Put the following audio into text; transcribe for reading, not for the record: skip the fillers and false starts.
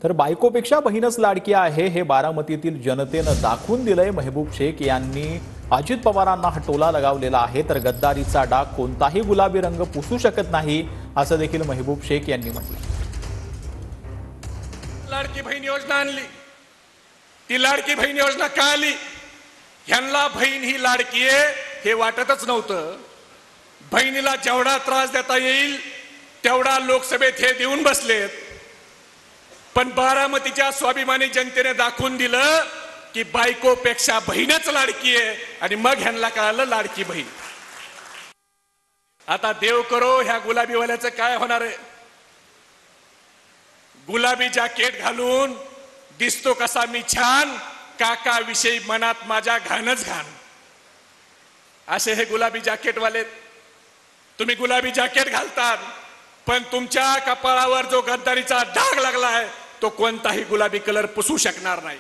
तर बायकोपेक्षा बहीणच लाडकी आहे हे बारामतीतील जनतेनं दाखवून दिलंय। महबूब शेख यांनी अजित पवारांना हा टोला लगावलेला आहे। तर गद्दारीचा डाग कोणताही गुलाबी रंग पुसू शकत नाही असं देखील महबूब शेख यांनी म्हटलं। लाडकी बहीण योजना आणली, ती लाडकी बहीण योजना का आली? ह्यांना बहीण ही लाडकी आहे हे वाटतच नव्हतं। बहिणीला जेवढा त्रास देता येईल तेवढा लोकसभेत हे देऊन बसलेत, पण बारामतीच्या स्वाभिमानी जनतेने दाखवून दिलं की बायकोपेक्षा बहीणच लाडकी आहे। आणि मग ह्यांना कळालं लाडकी बहीण। आता देव करो ह्या गुलाबीवाल्याचं काय होणार आहे? गुलाबी जॅकेट घालून दिसतो कसा मी छान, काका विषयी मनात माझ्या घाणच घाण, असे हे गुलाबी जॅकेटवाले। तुम्ही गुलाबी जॅकेट घालतात, पण तुमच्या कपाळावर जो गद्दारीचा डाग लागला आहे तो कोणताही गुलाबी कलर पुसू शकणार नाही।